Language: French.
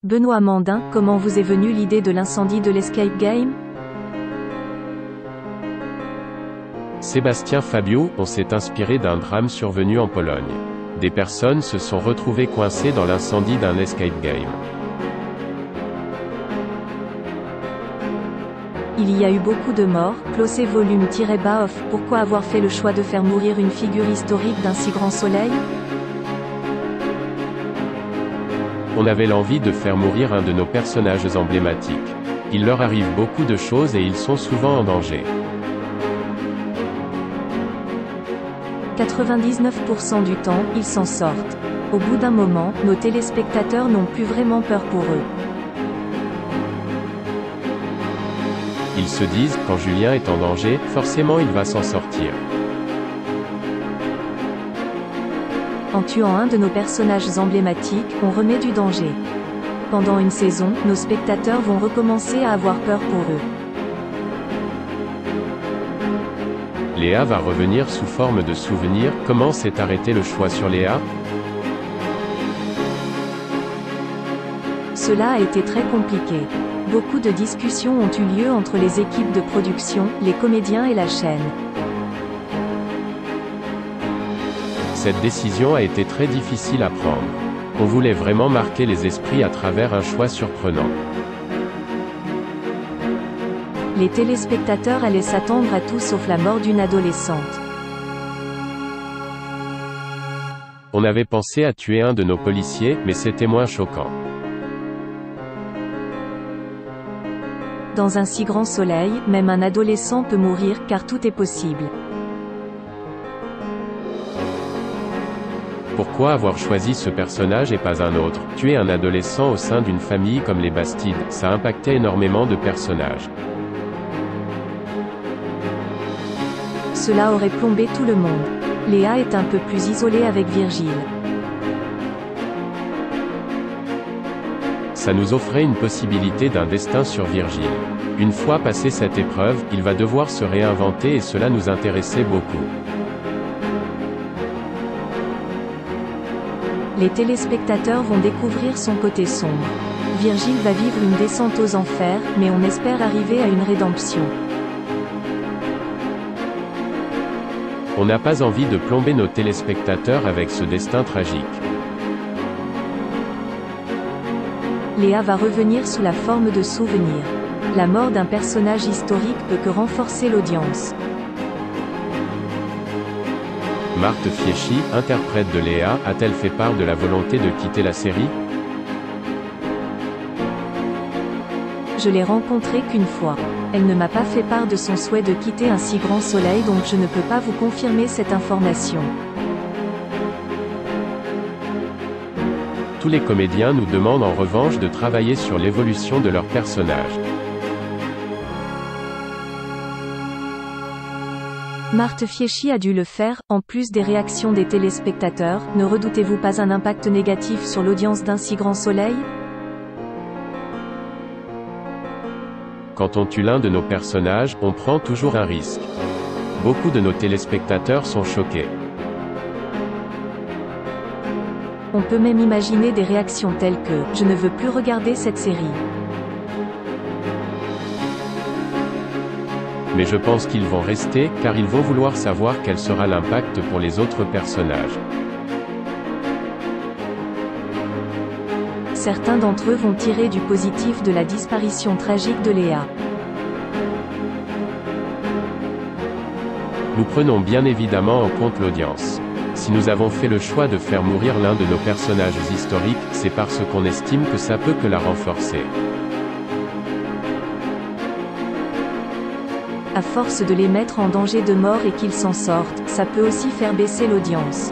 Benoît Mandin, comment vous est venue l'idée de l'incendie de l'Escape Game? Sébastien Fabio, on s'est inspiré d'un drame survenu en Pologne. Des personnes se sont retrouvées coincées dans l'incendie d'un escape game. Il y a eu beaucoup de morts, Closé volume-bas off. Pourquoi avoir fait le choix de faire mourir une figure historique d'un si grand soleil? On avait l'envie de faire mourir un de nos personnages emblématiques. Il leur arrive beaucoup de choses et ils sont souvent en danger. 99% du temps, ils s'en sortent. Au bout d'un moment, nos téléspectateurs n'ont plus vraiment peur pour eux. Ils se disent, quand Julien est en danger, forcément il va s'en sortir. En tuant un de nos personnages emblématiques, on remet du danger. Pendant une saison, nos spectateurs vont recommencer à avoir peur pour eux. Léa va revenir sous forme de souvenir. Comment s'est arrêté le choix sur Léa? Cela a été très compliqué. Beaucoup de discussions ont eu lieu entre les équipes de production, les comédiens et la chaîne. Cette décision a été très difficile à prendre. On voulait vraiment marquer les esprits à travers un choix surprenant. Les téléspectateurs allaient s'attendre à tout sauf la mort d'une adolescente. On avait pensé à tuer un de nos policiers, mais c'était moins choquant. Dans un si grand soleil, même un adolescent peut mourir, car tout est possible. Pourquoi avoir choisi ce personnage et pas un autre? Tuer un adolescent au sein d'une famille comme les Bastides, ça impactait énormément de personnages. Cela aurait plombé tout le monde. Léa est un peu plus isolée avec Virgile. Ça nous offrait une possibilité d'un destin sur Virgile. Une fois passé cette épreuve, il va devoir se réinventer et cela nous intéressait beaucoup. Les téléspectateurs vont découvrir son côté sombre. Virgile va vivre une descente aux enfers, mais on espère arriver à une rédemption. On n'a pas envie de plomber nos téléspectateurs avec ce destin tragique. Léa va revenir sous la forme de souvenirs. La mort d'un personnage historique peut que renforcer l'audience. Marthe Fieschi, interprète de Léa, a-t-elle fait part de la volonté de quitter la série? Je l'ai rencontrée qu'une fois. Elle ne m'a pas fait part de son souhait de quitter un si grand soleil, donc je ne peux pas vous confirmer cette information. Tous les comédiens nous demandent en revanche de travailler sur l'évolution de leurs personnages. Marthe Fieschi a dû le faire, en plus des réactions des téléspectateurs. Ne redoutez-vous pas un impact négatif sur l'audience d'un si grand soleil? Quand on tue l'un de nos personnages, on prend toujours un risque. Beaucoup de nos téléspectateurs sont choqués. On peut même imaginer des réactions telles que « Je ne veux plus regarder cette série ». Mais je pense qu'ils vont rester, car ils vont vouloir savoir quel sera l'impact pour les autres personnages. Certains d'entre eux vont tirer du positif de la disparition tragique de Léa. Nous prenons bien évidemment en compte l'audience. Si nous avons fait le choix de faire mourir l'un de nos personnages historiques, c'est parce qu'on estime que ça peut que la renforcer. À force de les mettre en danger de mort et qu'ils s'en sortent, ça peut aussi faire baisser l'audience.